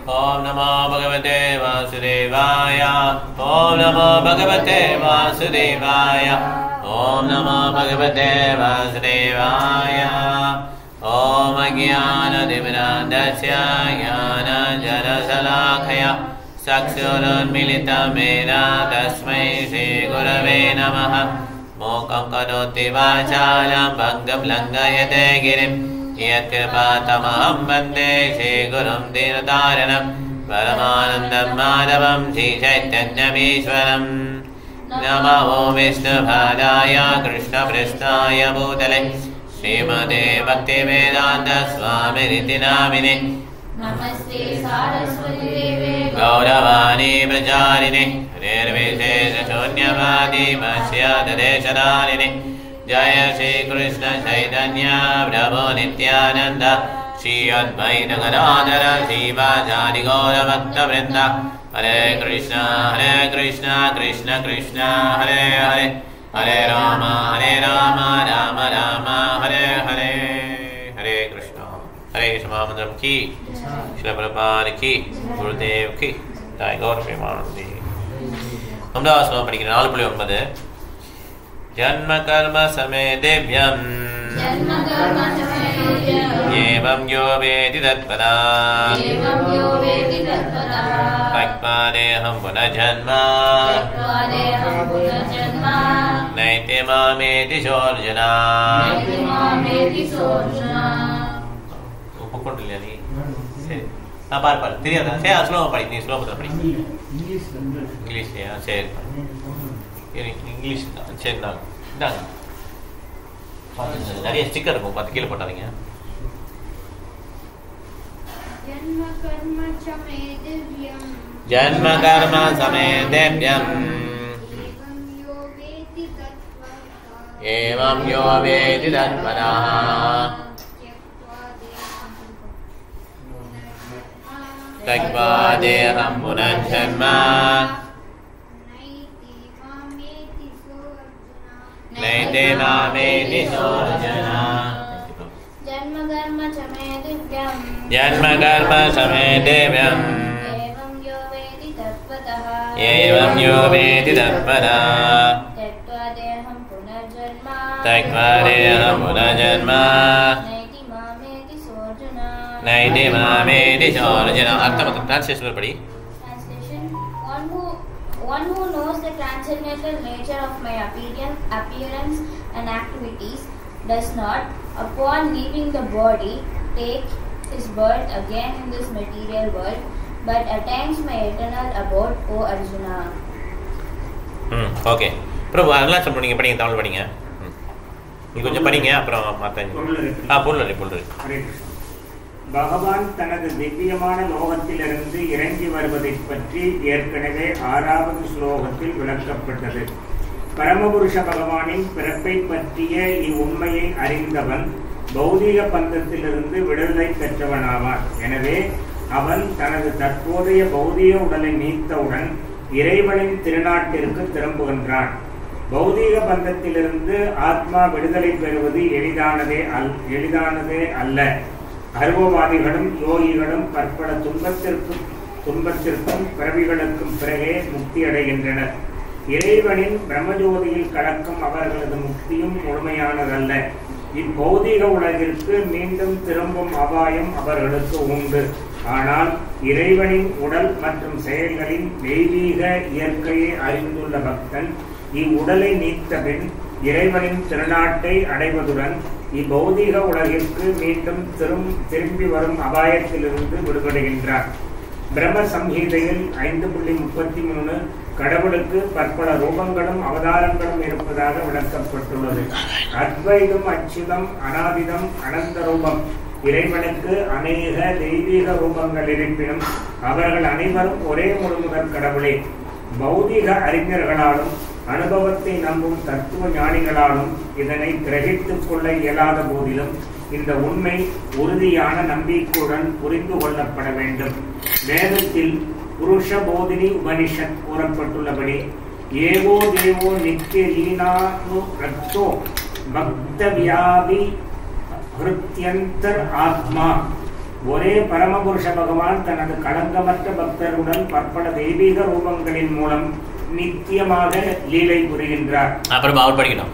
Om Namo Bhagavate Vasudevaya. Om Namo Bhagavate Vasudevaya. Om Namo Bhagavate Vasudevaya. Om Ajnana Divinandasya Jnana Jalasalakaya Sakshurunmilitam Mena Tasmai Shri Gurave Namaha. Mokam Karoti Vachalam Bhangam Langayate Girim Yatkripatamaham Bande Shri Gurum Dinataranam Paramanandam Madhavam Shri Chaitanyamishwaram. Namo Vishnu Padaya Krishna Prasthaya Bhutale Srimate Bhaktivedanta Swami Niti Namine Namaste Saraswati Deve Gauravani Prajarine Nirvishesha Shunyavadi Mashyata Deshadarine Jaya Shri Krishna Chaitanya Prabhu Nityananda Shri Advaita Gadadhara Shri Vajadi Gaura Bhakta Vrinda Hare Krishna Krishna Krishna Hare Hare Hare Rama Rama Rama Hare Hare Hare Krishna Hare Shamamadram Ki Srila Prabhupada Ki Gurudev Ki Jai Gaur Premanandi. Namda Asma Padikira 4.9 Janma Karma Same Devyam Yevam Yo Vedi Tatpada Takpadeham Punajanma Naite Mameti Sorjana ஒப்புக்கொண்டில்லையா நீ? சரி நான் பாரு தெரியாதா? சரி ஸ்லோகம் படி, நீ ஸ்லோகத்தில் படி. இங்கிலீஷ்லையா? சரி இங்கிலீஷ் தான். சரி இந்தாங்க நிறைய ஸ்டிக்கர் இருக்கும், பார்த்து கீழே போட்டாதீங்க. ஜன்ம கர்ம சமே தேவ்யம் ஏவம் யோ வேதி தத்வதः Takvadeham punarjanma Naite mameti sorjana. Janma karma chame divyam Janma karma same devyam Evam yo vedi tattvataha Evam yo vedi tattvataha Takvadeham punarjanma Takvadeham punarjanma Naite mameti sorjana. Artham translation padi. Translation: One who knows the transcendental nature of my appearance and activities does not, upon leaving the body, take his birth again in this material world, but attains my eternal abode, O Arjuna. Okay. Prabhu, Arunachalam படிங்க, படிங்க, தமிழ் படிங்க. நீங்க கொஞ்சம் படிங்க, அப்புறம் மாத்தாங்க. பொருள். பகவான் தனது திவ்யமான லோகத்திலிருந்து இறங்கி வருவதைப் பற்றி ஏற்கனவே 6வது ஸ்லோகத்தில் விளக்கப்பட்டது. பரமபுருஷ பகவானின் பிறப்பை பற்றிய இவ்வுண்மையை அறிந்தவன் பௌதிக பந்தத்திலிருந்து விடுதலை பெற்றவனாவான். எனவே அவன் தனது தற்போதைய பௌதிக உடலை நீத்தவுடன் இறைவனின் திருநாட்டிற்கு திரும்புகின்றான். பௌதிக பந்தத்திலிருந்து ஆத்மா விடுதலை பெறுவது எளிதானதே அல்ல. அருவவாதிகளும் யோகிகளும் பற்பல துன்பத்திற்கும் பிறவிகளுக்கும் பிறகே முக்தி அடைகின்றனர். இறைவனின் பிரம்மஜோதியில் கலக்கும் அவர்களது முக்தியும் முழுமையானதல்ல. இப்பௌதிக உலகிற்கு மீண்டும் திரும்பும் அபாயம் அவர்களுக்கு உண்டு. ஆனால் இறைவனின் உடல் மற்றும் செயல்களின் தெய்வீக இயற்கையை அறிந்துள்ள பக்தன் இவ்வுடலை நீத்த பின் இறைவனின் திருநாட்டை அடைவதுடன் இப்பௌதிக உலகிற்கு மீண்டும் திரும்பி வரும் அபாயத்திலிருந்து விடுபடுகின்றார். பிரம்ம சம்ஹீதையில் 5.33 கடவுளுக்கு பற்பல ரூபங்களும் அவதாரங்களும் இருப்பதாக விளக்கப்பட்டுள்ளது. அத்வைதம், அச்சுதம், அனாதிதம், அனந்த ரூபம். இறைவனுக்கு அநேக தெய்வீக ரூபங்கள் இருப்பினும் அவர்கள் அனைவரும் ஒரே முழுமுதற் கடவுளே. பௌதிக அறிஞர்களாலும் அனுபவத்தை நம்பும் தத்துவ ஞானிகளாலும் இதனை கிரகித்துக் கொள்ள இயலாத போதிலும் இந்த உண்மை உறுதியான நம்பிக்கையுடன் புரிந்து கொள்ளப்பட வேண்டும். வேதத்தில் புருஷ போதினி உபனிஷத் கூறப்பட்டுள்ளபடி ஏவோ தேவோ நித்திய லீனானு ரக்தோ பக்த வியாபி ஹிருத்யந்தர் ஆத்மா ஒரே பரமபுருஷ பகவான் தனது களங்கமற்ற பக்தருடன் பற்பல தெய்வீக ரூபங்களின் மூலம் நித்தியமாக லீலை புரிகின்றார். அப்புறம் அவர் படிக்கணும்.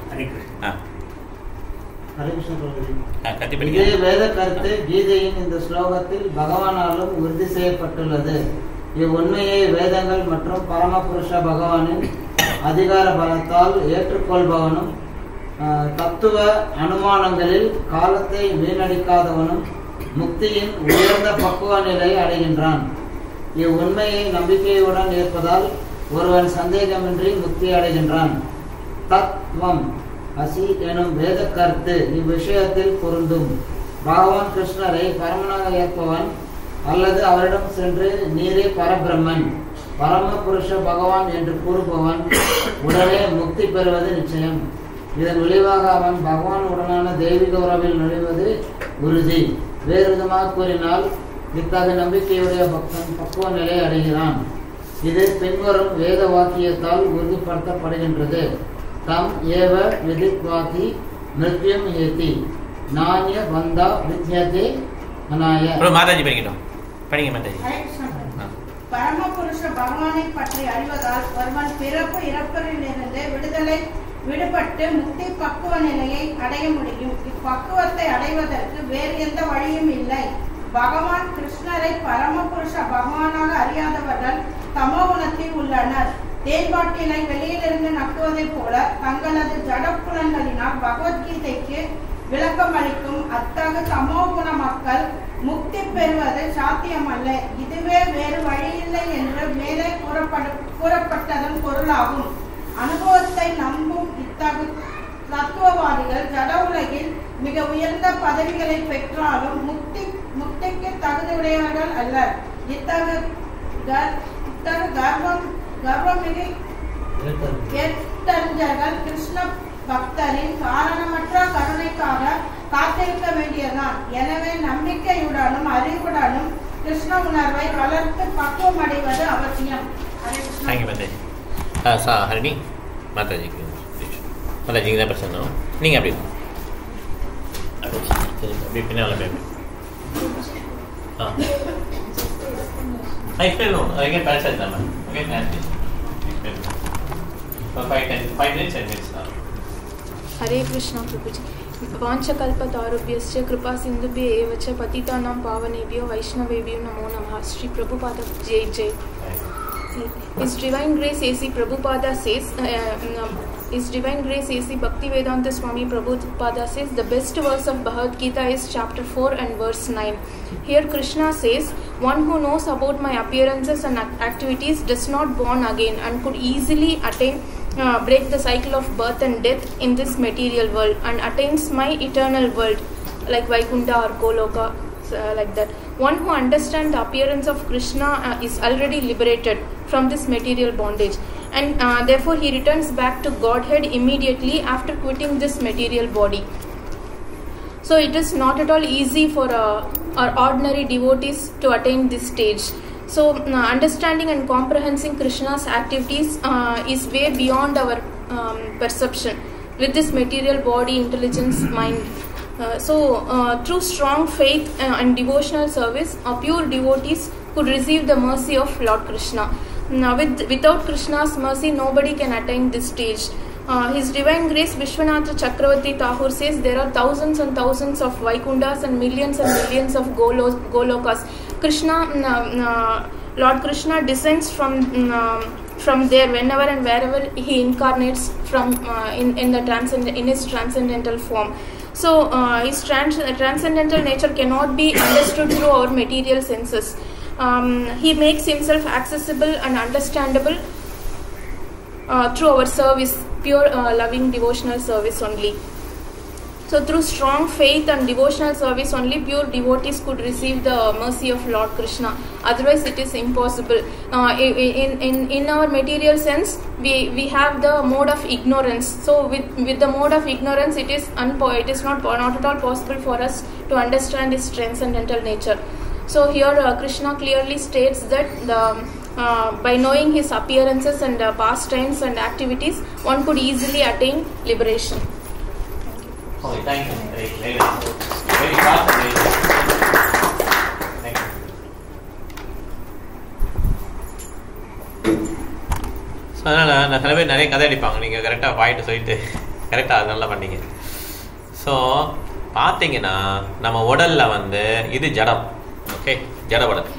இதே வேத கருத்து கீதையின் இந்த ஸ்லோகத்தில் பகவானாலும் உறுதி செய்யப்பட்டுள்ளது. இவ்வுண்மையை வேதங்கள் மற்றும் பரமபுருஷ பகவானின் அதிகார பலத்தால் ஏற்றுக்கொள்பவனும் தத்துவ அனுமானங்களில் காலத்தை வீணடிக்காதவனும் முக்தியின் உயர்ந்த பக்குவ நிலை அடைகின்றான். இவ்வுண்மையை நம்பிக்கையுடன் ஏற்பதால் ஒருவன் சந்தேகமின்றி முக்தி அடைகின்றான். தத்துவம் அசி எனும் வேத கருத்து இவ்விஷயத்தில் பொருந்தும். பகவான் கிருஷ்ணரை பரமனாக ஏற்பவன் அல்லது அவரிடம் சென்று நீரே பரபிரம்மன், பரம புருஷ பகவான் என்று கூறுபவன் உடனே முக்தி பெறுவது நிச்சயம். இதன் விளைவாக அவன் பகவான் உடனான தெய்வீக உறவில் நுழைவது உறுதி. வேறு விதமாக கூறினால் இத்தகைய நம்பிக்கையுடைய பக்தன் பக்குவ நிலை அடைகிறான். இது பின்வரும் வேத வாக்கியத்தால் உறுதிப்படுத்தப்படுகின்றது. தம் ஏவ விதித்வாதி மிருத்யம் ஏதி நானிய வந்தா வித்யதே அநாய. மாதாஜி படிக்கட்டும். படிங்க மாதாஜி. பரமபுருஷ பகவானை பற்றி அறிவதால் ஒருவன் பிறப்பு இறப்பிலிருந்து விடுபட்டு முக்தி பக்குவ நிலையை அடைய முடியும். இப்பக்குவத்தை அடைவதற்கு வேறு எந்த வழியும் இல்லை. பகவான் கிருஷ்ணரை பரமபுருஷ பகவானாக அறியாதவர்கள் தமோ குணத்தில் உள்ளனர். தேன்பாட்டிலை வெளியிலிருந்து நக்குவதை போல தங்களது ஜடப்புலன்களினால் பகவத்கீதைக்கு விளக்கம் அளிக்கும் அத்தகு தமோகுண மக்கள் முக்தி பெறுவது சாத்தியமல்ல. இதுவே வேறு வழியில்லை என்று மேலே கூறப்பட்டதன் பொருளாகும். அனுபவத்தை நம்பும் இத்தகு தத்துவவாதிகள் ஜட உலகில் மிக உயர்ந்த பதவிகளை பெற்றாலும் முக்திக்கு தகுதியுடையவர்கள் அல்ல. இத்தகு கர்வமிகு ஏற்றறிஞர்கள் கிருஷ்ண பக்தரின் காரணமற்ற கருணைக்காக காத்திருக்க வேண்டியதுதான். எனவே நம்பிக்கையுடனும் அறிவுடனும் கிருஷ்ண உணர்வை வளர்த்து பக்குவம் அடைவது அவசியம். ஹரிணி மாதாஜிக்கு மாதாஜிக்கு தான் பிரச்சனை. நீங்கள் அப்படி அப்படி பின்னால் explain no. Again, parasite number. Okay, explain. For 5 minutes, 10 minutes. हरे कृष्णा प्रभुजी. वाञ्छकल्पतरुभ्यश्च कृपा सिन्धुभ्यः एव च पतितानां पावनेभ्यो वैष्णवेभ्यो नमो नमः. Sri Prabhupada Jai Jai. His Divine Grace A.C. Prabhupada says, His Divine Grace A.C. Bhaktivedanta Swami Prabhupada says, the best verse of Bhagavad Gita is chapter 4 and verse 9. Here Krishna says, one who knows about my appearances and activities does not born again and could easily break the cycle of birth and death in this material world and attains my eternal world like Vaikuntha or Goloka, like that. One who understands the appearance of Krishna is already liberated from this material bondage and therefore he returns back to Godhead immediately after quitting this material body. So it is not at all easy for our ordinary devotees to attain this stage. So understanding and comprehending Krishna's activities is way beyond our perception with this material body, intelligence, mind. Through strong faith and devotional service, pure devotees could receive the mercy of Lord Krishna. Without Krishna's mercy, nobody can attain this stage. His Divine Grace Vishwanatha Chakravarti Thakur says there are thousands and thousands of Vaikunthas and millions of Golokas. Lord Krishna descends from there whenever and wherever he incarnates from in his transcendental form. So his transcendental nature cannot be understood through our material senses. He makes himself accessible and understandable through our service, pure loving devotional service only. So through strong faith and devotional service only pure devotees could receive the mercy of Lord Krishna. Otherwise it is impossible. In our material sense we have the mode of ignorance. So with the mode of ignorance it is not at all possible for us to understand his transcendental nature. So here Krishna clearly states that by knowing his appearances and pastimes and activities, one could easily attain liberation. Okay, thank you. Very fast. அதனால் நான் சில பேர் நிறைய கதை அடிப்பாங்க, நீங்கள் கரெக்டாக point சொல்லிட்டு கரெக்டாக அது நல்லா பண்ணீங்க. ஸோ பார்த்தீங்கன்னா நம்ம உடலில் வந்து இது ஜடம், ஓகே, ஜட உடல்.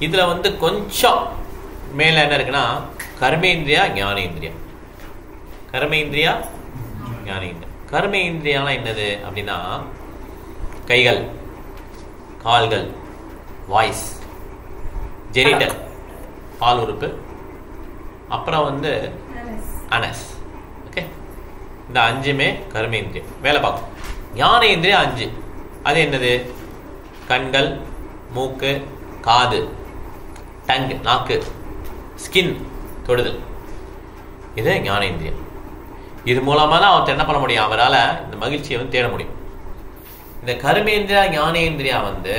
இதில் வந்து கொஞ்சம் மேலே என்ன இருக்குன்னா கர்மேந்திரியா ஞானேந்திரியா. கர்மேந்திரியா ஞானேந்திரியா. கர்மேந்திரியாலாம் என்னது அப்படின்னா கைகள், கால்கள், வாய்ஸ், ஜெனிட்டல் பால் உறுப்பு, அப்புறம் வந்து அனஸ். ஓகே, இந்த 5மே கர்மேந்திரியம் வேலை பார்க்கும். ஞானேந்திரியம் 5. அது என்னது? கண்கள், மூக்கு, காது, டங் நாக்கு, ஸ்கின் தொடுதல். இது ஞானேந்திரியம். இது மூலமாக தான் அவர் என்ன பண்ண முடியும், அவரால் இந்த மகிழ்ச்சியை வந்து தேட முடியும். இந்த கர்மேந்திரியா ஞானேந்திரியா வந்து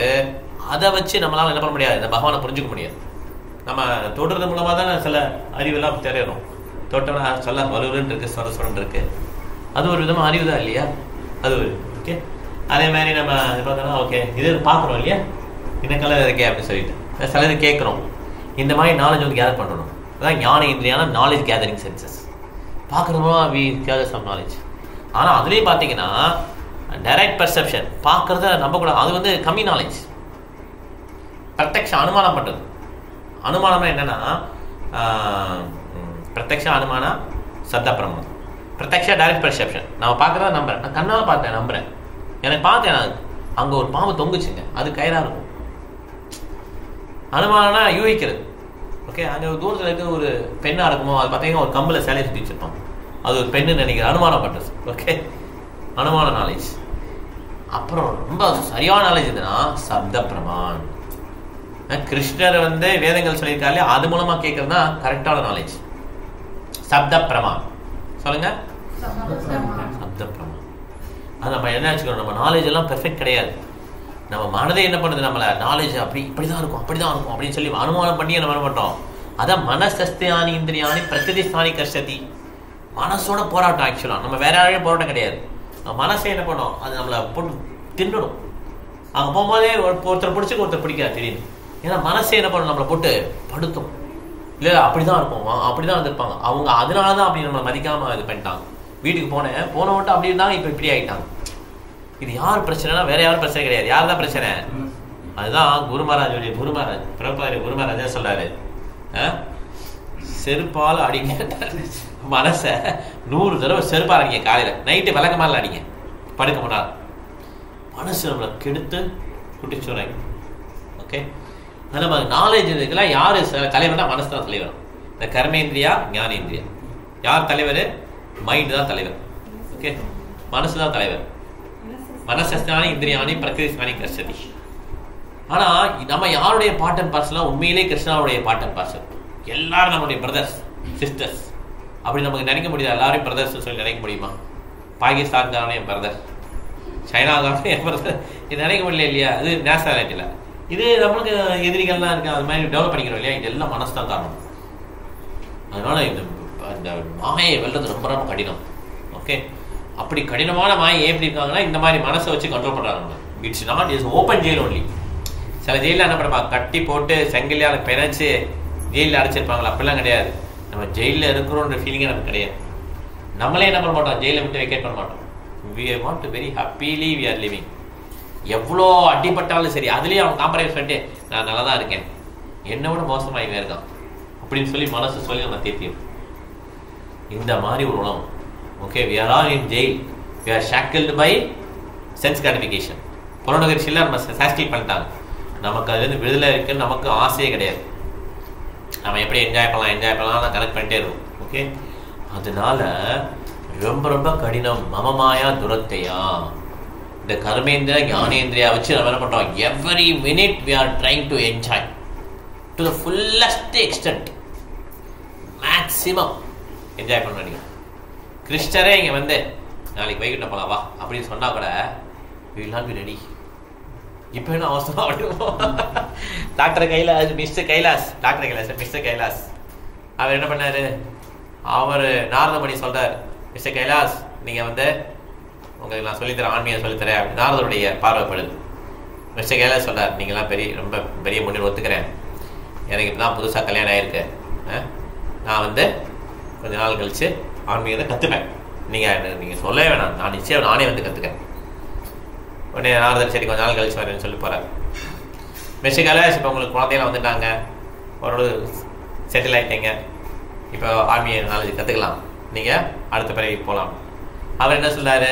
அதை வச்சு நம்மளால் என்ன பண்ண முடியாது, இந்த பகவானை புரிஞ்சுக்க முடியாது. நம்ம தொடுறது மூலமாக தான் சில அறிவெல்லாம் தெரியணும். தொட்டோன்னா சொல்ல வலுவலுன்னு இருக்கு, சொர சொரன் இருக்கு, அது ஒரு விதமாக அறிவு தான் இல்லையா, அது ஒரு ஓகே. அதே மாதிரி நம்ம பார்த்தோன்னா ஓகே இது பார்க்குறோம் இல்லையா, இந்த கலர் இருக்கே அப்படின்னு சொல்லிட்டு சில இது கேட்குறோம். இந்த மாதிரி நாலேஜ் வந்து கேதர் பண்ணணும். அதான் ஞானேந்திரியான நாலேஜ் கேதரிங் சென்சஸ். பார்க்குறதுமா வி கேதர் சம் நாலேஜ். ஆனால் அதுலேயும் பார்த்தீங்கன்னா டைரக்ட் பர்செப்ஷன், பார்க்குறத நம்பக்கூடாது, அது வந்து கம்மி நாலேஜ். பிரத்யக்ஷ அனுமானம் பண்ணுறது. அனுமானம்னா என்னென்னா பிரத்யக்ஷ அனுமானம் சத்த பிரமாணம். பிரத்யக்ஷ டைரக்ட் பர்செப்ஷன், நான் பார்க்குறத நம்புறேன், நான் கண்ணால் பார்த்தேன் நம்புகிறேன். எனக்கு பார்த்தேன் நான் அங்கே ஒரு பாம்பு தொங்குச்சுங்க, அது கயிறாக இருக்கும். அனுமானம்னா யூகிக்கிறது. ஓகே, அங்கே ஒரு தூரத்தில் இருக்க ஒரு பெண்ணாக இருக்குமோ, அது பார்த்தீங்கன்னா ஒரு கம்பில் சேலையை சுற்றி வச்சுருப்பாங்க, அது ஒரு பெண்ணுன்னு நினைக்கிறேன். அனுமானம் பண்ணுறது. ஓகே, அனுமான நாலேஜ். அப்புறம் ரொம்ப சரியான நாலேஜ் எதுனா சப்த பிரமான். கிருஷ்ணர் வந்து வேதங்கள் சொல்லியிருக்காரு, அது மூலமா கேட்கறது தான் கரெக்டான நாலேஜ். சப்த பிரமான் சொல்லுங்க. சப்த பிரமான். அது நம்ம என்ன வச்சுக்கணும், நம்ம நாலேஜ் எல்லாம் பெர்ஃபெக்ட் கிடையாது. நம்ம மனதை என்ன பண்ணுது, நம்மள நாலேஜ் அப்படி இப்படிதான் இருக்கும் அப்படிதான் இருக்கும் அப்படின்னு சொல்லி அனுமானம் பண்ணி நம்ம என்ன பண்றோம். அதான் மனசஸ்தியானி இந்திரியானி பிரகிருதிஸ்தானி கஷ்டதி. மனசோட போராட்டம். ஆக்சுவலா நம்ம வேற யாரையும் போராட்டம் கிடையாது. நம்ம மனசை என்ன பண்ணோம், அது நம்மளை போட்டு தின்னணும். அங்கே போகும்போதே ஒருத்தர் பிடிச்சிக்க ஒருத்தர் பிடிக்காது திடீர்னு. ஏன்னா மனசே என்ன பண்ணணும், நம்மளை போட்டு படுத்தும். இல்லை அப்படிதான் இருக்கும், அப்படிதான் வந்திருப்பாங்க அவங்க, அதனால தான் அப்படி நம்மளை மதிக்காமல் இது பண்ணிட்டாங்க. வீட்டுக்கு போன மட்டும் அப்படி இருந்தாங்க, இப்போ இப்படி ஆகிட்டாங்க. இது யார் பிரச்சனைனா வேற யாரும் பிரச்சனை கிடையாது. யார் தான் பிரச்சனை? அதுதான் குருமராஜுடைய குருமராஜ் பிரபாரி குருமராஜா சொல்றாரு, செருப்பால் அடிங்க மனசை 100 தடவை செருப்பால் அடிங்க. காலையில் நைட்டு விளக்கமால அடிங்க, படுக்க முன்னாள். மனசு நம்மளை கெடுத்து குட்டிச்சுறாங்க. ஓகே, அது நம்ம நாலேஜ் இதுக்கெல்லாம் யார் தலைவர்னா மனசு தான் தலைவர். இந்த கர்மேந்திரியா ஞானேந்திரியா யார் தலைவர்? மைண்ட் தான் தலைவர். ஓகே, மனசு தான் தலைவர். மனசஸ்தானி இந்திரியானி பிரகிருதிஸ்தானி கஷ்டதி. ஆனா நம்ம யாருடைய பார்ட் அண்ட் பார்சல்? உண்மையிலே கிருஷ்ணாவுடைய பார்ட் அண்ட் பார்சல். எல்லாரும் நம்மளுடைய பிரதர்ஸ் சிஸ்டர்ஸ். அப்படி நமக்கு நினைக்க முடியாது. எல்லாரையும் பிரதர்ஸ் சொல்லி நினைக்க முடியுமா? பாகிஸ்தான்காரனே என் பிரதர், சைனாக்காரனே என் பிரதர், இது நினைக்க முடியல இல்லையா? அது நேஷனாலிட்டியில். இது நம்மளுக்கு எதிரிகள்லாம் இருக்கு, அது மாதிரி டெவலப் பண்ணிக்கிறோம் இல்லையா? இது எல்லாம் மனசு தான் காரணம். அதனால இந்த மாயை வெல்றது ரொம்ப ரொம்ப கடினம். ஓகே, அப்படி கடினமான மாயை எப்படி இருக்காங்கன்னா இந்த மாதிரி மனசை வச்சு கண்ட்ரோல் பண்ணுறாங்க. It's not is open jail only. சில ஜெயிலில் என்ன பண்ணுவாங்க, கட்டி போட்டு செங்கல்யால பிணைச்சு ஜெயிலில் அடைச்சிருப்பாங்களா? அப்படிலாம் கிடையாது. நம்ம ஜெயிலில் இருக்கிறோன்ற ஃபீலிங்கே நமக்கு கிடையாது. நம்மளே என்ன பண்ண மாட்டோம், ஜெயிலை விட்டு வெக்கேட் பண்ண மாட்டோம். We are want to very happily we are living. எவ்வளோ அடிப்பட்டாலும் சரி, அதுலேயே அவன் காம்ப்ரமைஸ் பண்ணிட்டு நான் நல்லா தான் இருக்கேன், என்னை விட மோசமாக இவன் இருக்கான் அப்படின்னு சொல்லி மனசு சொல்லி நம்ம தேர்த்தியும். இந்த மாதிரி ஒரு உணவு. Okay, we are all in jail. We are shackled by sense gratification. புறநகர்ச்சியில் நம்ம சாஸ்டில் பண்ணிட்டாங்க. நமக்கு அது விடுதலை இருக்குன்னு நமக்கு ஆசையே கிடையாது. நம்ம எப்படி என்ஜாய் பண்ணலாம் கனெக்ட் பண்ணிட்டே இருக்கும். ஓகே, அதனால ரொம்ப ரொம்ப கடினம். மமமாயா துரத்தையா. இந்த கர்மேந்திர ஞானேந்திரியா வச்சு நம்ம என்ன பண்ணுறோம், every minute we are trying to enjoy to the fullest extent, maximum enjoy பண்ண நீங்கள். கிருஷ்ணரே இங்கே வந்து நாளைக்கு வைகுண்டம் போகலாம் வா அப்படின்னு சொன்னால் கூட we will not be ready. இப்போ என்ன அவசரம் அப்படின்னு டாக்டர் கைலாஸ் மிஸ்டர் கைலாஸ் அவர் என்ன பண்ணார், அவர் நாரதமணி சொல்கிறார், மிஸ்டர் கைலாஸ் நீங்கள் வந்து உங்களுக்கு நான் சொல்லித்தரேன், ஆன்மீகம் சொல்லித்தரேன் அப்படின்னு நாரதருடைய பார்வைப்படுது. மிஸ்டர் கைலாஸ் சொல்கிறார், நீங்களாம் ரொம்ப பெரிய முன்னேறி ஒத்துக்கிறேன், எனக்கு இப்போ தான் புதுசாக கல்யாணம் ஆகிருக்கு, நான் வந்து கொஞ்ச நாள் கழிச்சு ஆன்மீகத்தை கற்றுப்பேன். நீங்கள் சொல்லவே வேணாம், நான் நிச்சயம் நானே வந்து கற்றுக்கேன். உடனே நாரதர் சரி கொஞ்ச நாள் கழிச்சு வரேன்னு சொல்லி போகிறார். மிஸ்டர் கைலாஷ், இப்போ உங்களுக்கு குழந்தையெல்லாம் வந்துட்டாங்க, ஒரு செட்டில் ஆகிட்டீங்க, இப்போ ஆன்மீக நாலேஜ் கற்றுக்கலாம், நீங்கள் அடுத்த பிறகு போகலாம். அவர் என்ன சொல்கிறாரு,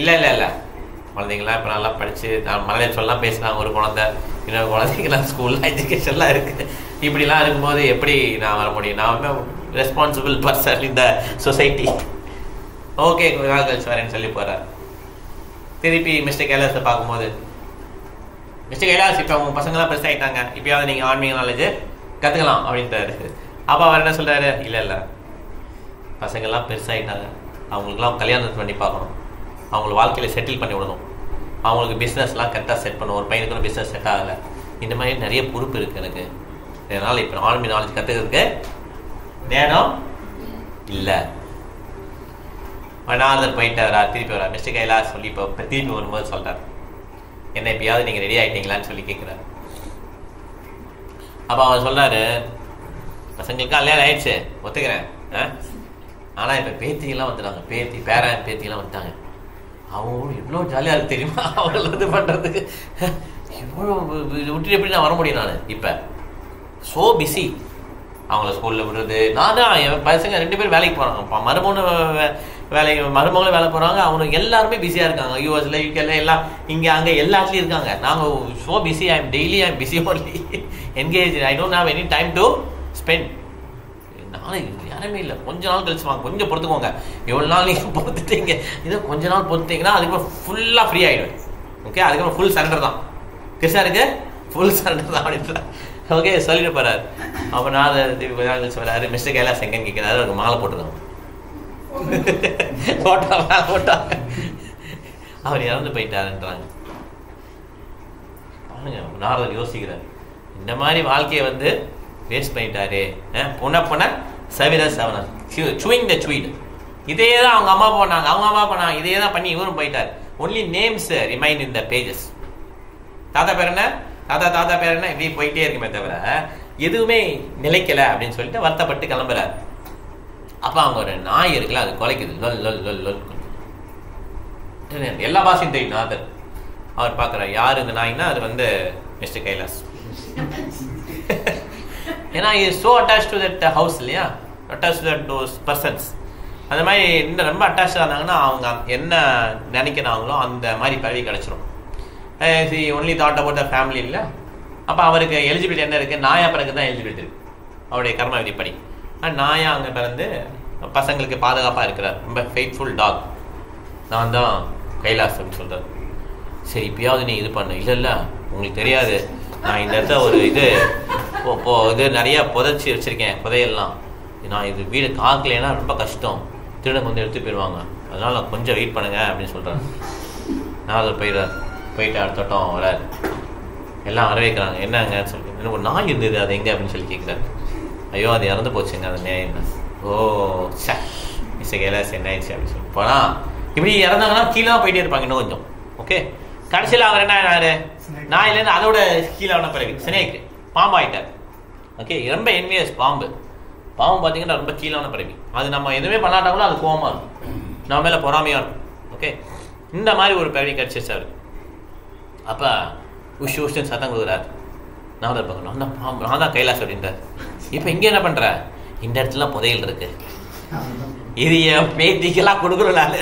இல்லை இல்லை இல்லை குழந்தைங்களாம் இப்போ நல்லா படித்து நான் மலையை சொல்லலாம் பேசுகிறாங்க, ஒரு குழந்தை இன்னொரு குழந்தைங்களாம் ஸ்கூலில் எஜுகேஷன்லாம் இருக்குது. இப்படிலாம் இருக்கும்போது எப்படி நான் வர முடியும்? நான் வந்து ரெஸ்பான்சிபிள் பர்சன் இந்த சொசைட்டி. ஓகே கொஞ்ச நாள் கழிச்சு வரேன்னு சொல்லி போகிறார். திருப்பி மிஸ்டர் கைலாஸை பார்க்கும்போது, மிஸ்டர் கைலாஸ் இப்போ அவங்க பசங்களாம் பெருசாகிட்டாங்க, இப்போயாவது நீங்கள் ஆன்மீக நாலேஜ் கற்றுக்கலாம் அப்படின்ட்டாரு. அப்போ அவர் என்ன சொல்கிறாரு, இல்லை இல்லை பசங்கள்லாம் பெருசாகிட்டாங்க, அவங்களுக்குலாம் கல்யாணம் பண்ணி பார்க்கணும், அவங்கள வாழ்க்கையில் செட்டில் பண்ணி விடணும், அவங்களுக்கு பிஸ்னஸ்லாம் கரெக்டாக செட் பண்ணணும். ஒரு பையனுக்கு பிஸ்னஸ் செட் ஆகலை, இந்த மாதிரி நிறைய பொறுப்பு இருக்குது எனக்கு, அதனால் இப்போ ஆன்மீக நாலேஜ் கற்றுக்கிறதுக்கு நேரம் இல்லை. நாரதர் போயிட்டாரா, திருப்பி வரா. மிஸ்டர் கைலாஷ் சொல்லி இப்போ திருப்பி வரும்போது சொல்கிறார், என்ன எப்பயாவது நீங்கள் ரெடி ஆகிட்டீங்களான்னு சொல்லி கேட்குறாரு. அப்போ அவர் சொல்கிறாரு, பசங்களுக்கு கல்யாணம் ஆயிடுச்சு ஒத்துக்கிறேன், ஆனால் இப்போ பேத்திங்கெல்லாம் வந்துட்டாங்க, பேரன் பேத்திங்கெல்லாம் வந்துட்டாங்க, அவங்க எவ்வளோ ஜாலியாக இருக்கு தெரியுமா, அவங்கள இது பண்ணுறதுக்கு எவ்வளோ விட்டுட்டு எப்படி நான் வர முடியும்? நான் இப்போ ஸோ பிஸி, அவங்கள ஸ்கூலில் விடுறது, நான் தான் என் பசங்க 2 பேரும் வேலைக்கு போகிறாங்க, மருமகளும் வேலை போகிறாங்க, அவனுக்கு எல்லாருமே பிஸியாக இருக்காங்க, யூஎஸ்ல யூகேல எல்லாம் இங்கே அங்கே எல்லாத்துலேயும் இருக்காங்க. நாங்கள் so busy, I am busy only engage, I don't have any time to spend. நாளைக்கு யாருமே இல்லை, கொஞ்ச நாள் கழிச்சு வாங்க, கொஞ்சம் பொறுத்துக்கோங்க, எவ்வளோ நாள் நீங்கள் பொறுத்துட்டீங்க, இதை கொஞ்ச நாள் பொறுத்தீங்கன்னா அதுக்கப்புறம் ஃபுல்லாக ஃப்ரீ ஆகிடுவேன். ஓகே, அதுக்கப்புறம் ஃபுல் சரண்டர் தான், கிருஷ்ணருக்கு ஃபுல் சரண்டர் தான் அப்படின்ற. ஓகே சொல்லிட்டு போகிறார். அப்போ நான் கொஞ்ச நாள் கழிச்சு வராரு. மிஸ்டர் கைலாஷ் எங்கன்னு கேட்குறாரு, அவருக்கு மாலை போட்டுருக்காங்க, போட்டாங்க, அவர் இறந்து போயிட்டாருன்றாங்க. நாரதர் யோசிக்கிறார், இந்த மாதிரி வாழ்க்கையை வந்து வேஸ்ட் பண்ணிட்டாரு, புன சவிர சவனர் சூயிங் த சூயிட், இதே தான் அவங்க அம்மா பண்ணாங்க, இதே தான் பண்ணி இவரும் போயிட்டார். ஒன்லி நேம்ஸ் ரிமைன் இன் த பேஜஸ். தாத்தா பேர் என்ன, தாத்தா பேர் என்ன, இப்படி போயிட்டே இருக்குமே தவிர எதுவுமே நிலைக்கல அப்படின்னு சொல்லிட்டு வருத்தப்பட்டு கிளம்புறாரு. அப்போ அவங்க ஒரு நாய் இருக்குல்ல, அது குலைக்குது, லொல் லொல் லொல் லொல். எல்லா பாஷையும் தெரியும் நாதர். அவர் பார்க்குறாரு, யார் இந்த நாய்னா அது வந்து மிஸ்டர் கைலாஷ். ஏன்னா is so attach to that house இல்லையா, attach to that those persons. அந்த மாதிரி இன்னும் ரொம்ப அட்டாச்சாக இருந்தாங்கன்னா அவங்க என்ன நினைக்கிறாங்களோ அந்த மாதிரி பதவி கிடச்சிரும். C only thought about the family இல்லை. அப்போ அவருக்கு எலிஜிபிலிட்டி என்ன இருக்குது, நாயா பிறகு தான் எலிஜிபிலிட்டி இருக்குது அவருடைய கர்ம விதிப்படி. நாயா அங்கே பிறந்து பசங்களுக்கு பாதுகாப்பாக இருக்கிறார், ரொம்ப ஃபெய்த்ஃபுல் டாக். நான் தான் கைலாஷ் அப்படின்னு சொல்கிறார். சரி இப்பயாவது நீ இது பண்ண, இல்லை உங்களுக்கு தெரியாது, நான் இந்த இடத்துல ஒரு இது நிறைய புதைச்சி வச்சுருக்கேன், புதையெல்லாம், நான் இது வீடு காக்கலைன்னா ரொம்ப கஷ்டம், திருடங்க வந்து எடுத்து போயிடுவாங்க, அதனால் கொஞ்சம் வெயிட் பண்ணுங்க அப்படின்னு சொல்கிறார். நான் அதை போயிட்டு அடுத்தோட்டம் வராது, எல்லாம் வர வைக்கிறாங்க, என்னங்கன்னு சொல்லி, எனக்கு ஒரு நாய் இருந்தது அது எங்கே அப்படின்னு சொல்லி கேட்குறாரு. ஐயோ அது இறந்து போச்சுங்க, அந்த நியாயம். ஓ சே மிஸ்டர் கைலாஷ் என்ன ஆயிடுச்சு அப்படின்னு சொல்லி போனால், இப்படி இறந்தாங்கன்னா கீழே தான் போயிட்டே இருப்பாங்க இன்னும் கொஞ்சம். ஓகே, கடைசியில் அவர் என்ன ஆனாரு, நாயிலேருந்து அதோட கீழே ஆன பிறகு ஸ்னேக் பாம்பாயிட்டார். ஓகே, ரொம்ப என்வியஸ் பாம்பு பார்த்தீங்கன்னா ரொம்ப கீழான பிறவி. அது நம்ம எதுவுமே பண்ணாட்டாங்களோ அது கோவமாக இருக்கும், நம்ம மேலே பொறாமையாக இருக்கும். ஓகே, இந்த மாதிரி ஒரு பிறவி கிடச்சிச்சு அவரு. அப்போ உஷன் சத்தம் கொடுக்குறாரு. நான் தான் பார்க்கணும், நான் தான் கைலாஷ் அப்படின்றார். இப்போ இங்கே என்ன பண்ணுற, இந்த இடத்துல புதையல் இருக்கு, இது என் பேத்திக்கெல்லாம் கொடுக்குறனால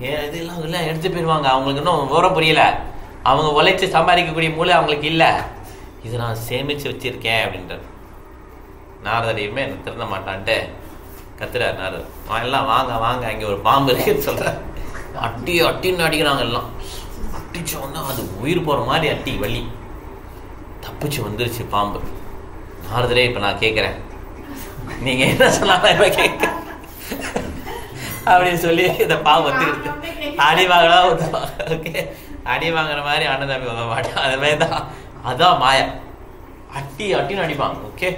இதெல்லாம் இல்லை எடுத்து போயிடுவாங்க, அவங்களுக்கு இன்னும் விவரம் புரியல, அவங்க உழைச்சி சம்பாதிக்கக்கூடிய மூளை அவங்களுக்கு இல்லை, இதை நான் சேமித்து வச்சிருக்கேன் அப்படின்றார். நாரதரையுமே என்னை திருந்த மாட்டான்ட்டு கத்துறாரு நாரதர். எல்லாம் வாங்க அங்கே ஒரு பாம்பு இருக்குன்னு சொல்கிறார். அட்டின்னு அடிக்கிறாங்க, எல்லாம் அட்டிச்சோன்னா அது உயிர் போகிற மாதிரி அட்டி வலி தப்பிச்சு வந்துருச்சு பாம்பு. நாரதரே இப்போ நான் கேட்குறேன், நீங்கள் என்ன சொன்னாலும் இப்போ கேட்க அப்படின்னு சொல்லி இந்த பாம்பு வந்துருக்கு. அடி வாங்கலாம் ஊற்றுவாங்க. ஓகே, அடி வாங்குற மாதிரி அண்ணன் தம்பி உதவ மாட்டான், அது மாதிரி தான். அதான் மாயா, அட்டின்னு அடிப்பாங்க. Okay,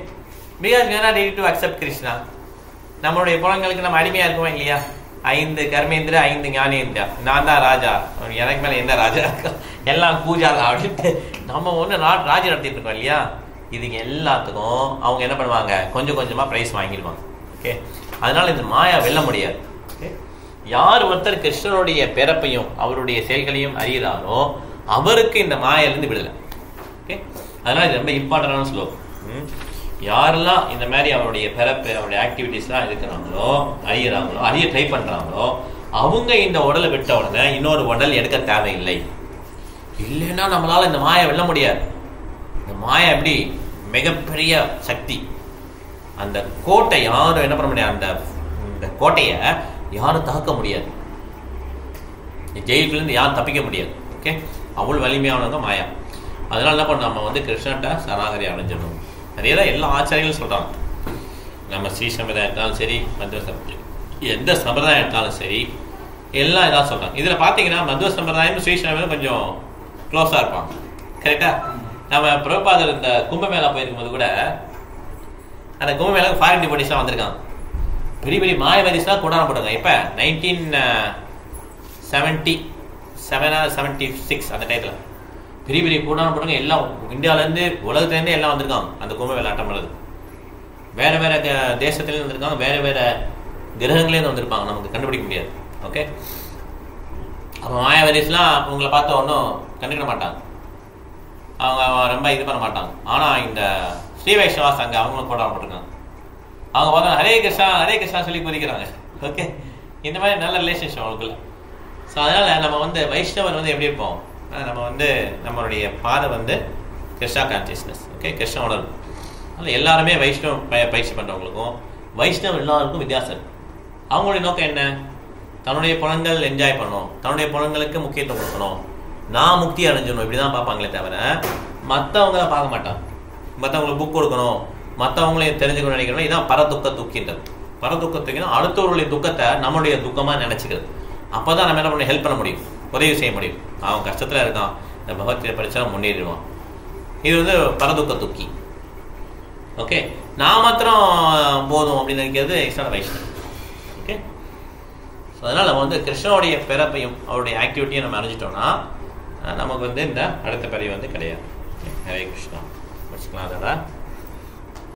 because we are not ready to accept Krishna. நம்மளுடைய புலங்களுக்கு நம்ம அடிமையாக இருக்கோம் இல்லையா, 5 கர்மேந்திர 5 ஞானேந்திரா, நான் தான் ராஜா, எனக்கு மேலே எந்த ராஜா இருக்கா, எல்லாம் பூஜா தான் அப்படின்ட்டு நம்ம ஒன்று ராஜ்யம் நடத்திட்டு இருக்கோம் இல்லையா. இதுக்கு எல்லாத்துக்கும் அவங்க என்ன பண்ணுவாங்க, கொஞ்சம் கொஞ்சமாக ப்ரைஸ் வாங்கிடுவாங்க. ஓகே, அதனால இந்த மாயா வெல்ல முடியாது. ஓகே, யார் ஒருத்தர் கிருஷ்ணனுடைய பிறப்பையும் அவருடைய செயல்களையும் அறிகிறாரோ அவருக்கு இந்த மாயிலிருந்து விடலை. ஓகே, அதனால இது ரொம்ப இம்பார்ட்டன்டான ஸ்லோகம். யாரெல்லாம் இந்த மாதிரி அவருடைய பிறப்பு அவருடைய ஆக்டிவிட்டிஸ்லாம் இருக்கிறாங்களோ அறியிறாங்களோ அறிய ட்ரை பண்றாங்களோ அவங்க இந்த உடலை விட்ட உடனே இன்னொரு உடல் எடுக்க தேவையில்லை. இல்லைன்னா நம்மளால இந்த மாயை வெல்ல முடியாது. இந்த மாயை எப்படி மிகப்பெரிய சக்தி, அந்த கோட்டை யாரும் என்ன பண்ண முடியாது, அந்த கோட்டையை யாரும் தாக்க முடியாது, ஜெயிலிருந்து யாரும் தப்பிக்க முடியாது. ஓகே, அவ்வளவு வலிமையானவங்க மாயா. அதனால என்ன பண்ண நம்ம வந்து கிருஷ்ணன்ட்ட சரணாகதி அடைஞ்சிடணும். நிறைய தான் எல்லா ஆச்சாரியங்களும் சொல்றாங்க. நம்ம ஸ்ரீ சம்பிரதாயம் எடுத்தாலும் சரி, மத்வ சம்பிரதாயம் எந்த சம்பிரதாயம் எடுத்தாலும் சரி, எல்லாம் இதான் சொல்றாங்க. இதுல பாத்தீங்கன்னா மத்வ சம்பிரதாயம் ஸ்ரீ சம்பிரதாயம் கொஞ்சம் க்ளோஸா இருப்பாங்க. கரெக்டா? நம்ம பிரபுபாதர் இந்த கும்பமேளா போயிருக்கும் போது கூட அந்த கும்பமேளாவுக்கு ஃபாரின் டிபோட்டிஸ்லாம் வந்திருக்காங்க. பெரிய பெரிய மாயவாதிஸ்லாம் கொண்டாட போட்டாங்க. இப்ப 1976 அந்த டைத்துல பெரிய பெரிய கூடான போட்டாங்க. எல்லாம் இந்தியாவிலேருந்து உலகத்துலேருந்து எல்லாம் வந்திருக்காங்க அந்த கும்பமேளா ஆட்டம் பண்ணுறது. வேற வேற தேசத்துலேருந்து வந்திருக்காங்க, வேற வேற கிரகங்களேருந்து வந்திருப்பாங்க, நமக்கு கண்டுபிடிக்க முடியாது. ஓகே, அப்போ மாயாவதிஸ்லாம் உங்களை பார்த்த ஒன்றும் கண்டுக்கிட மாட்டாங்க, அவங்க ரொம்ப இது பண்ண மாட்டாங்க. ஆனால் இந்த ஸ்ரீ வைஷ்ணவாஸ் அங்கே அவங்களும் கொண்டாட போட்டிருக்காங்க. அவங்க பார்த்தா ஹரே கிருஷ்ணா சொல்லி குறிக்கிறாங்க. ஓகே, இந்த மாதிரி நல்ல ரிலேஷன்ஷிப் அவங்களுக்குள்ள. ஸோ அதனால் நம்ம வந்து வைஷ்ணவர் வந்து எப்படி இருப்போம், நம்ம வந்து நம்மளுடைய பாதை வந்து கிருஷ்ணா கான்சியஸ்னஸ். ஓகே, கிருஷ்ண உணர்வு. அதனால் எல்லாருமே வைஷ்ணவ பயிற்சி பண்ணுறவங்களுக்கும் வைஷ்ணவ எல்லாருக்கும் வித்தியாசம். அவங்களுடைய நோக்கம் என்ன, தன்னுடைய புலன்கள் என்ஜாய் பண்ணணும், தன்னுடைய புலன்களுக்கு முக்கியத்துவம் கொடுக்கணும், நான் முக்தி அடைஞ்சிடணும், இப்படி தான் பார்ப்பாங்களே தவிர மற்றவங்கள பார்க்க மாட்டாங்க. மற்றவங்களுக்கு புக் கொடுக்கணும், மற்றவங்களையும் தெரிஞ்சுக்கணும் நினைக்கணும். இதுதான் பரதுக்க துக்கின்றது. பரதுக்கத்துக்குன்னா அடுத்தவர்களுடைய துக்கத்தை நம்மளுடைய துக்கமாக நினச்சிக்கிறது. அப்போ தான் நம்ம என்ன பண்ண ஹெல்ப் பண்ண முடியும், உதவி செய்ய முடியும். அவன் கஷ்டத்தில் இருக்கான், இந்த பகவத்கீதை படித்தா முன்னேறிடுவான். இது வந்து பரதுக்க துக்கி. ஓகே, நான் மாத்திரம் போதும் அப்படின்னு நினைக்கிறது இஸ்லாமிய வைஷ்ணவம். ஓகே, ஸோ அதனால் நம்ம வந்து கிருஷ்ணனுடைய பிறப்பையும் அவருடைய ஆக்டிவிட்டியும் நம்ம அறிஞ்சிட்டோம்னா நமக்கு வந்து இந்த அடுத்த பிறவி வந்து கிடையாது. ஹரே கிருஷ்ணா. முடிச்சுக்கலாம் அதோட.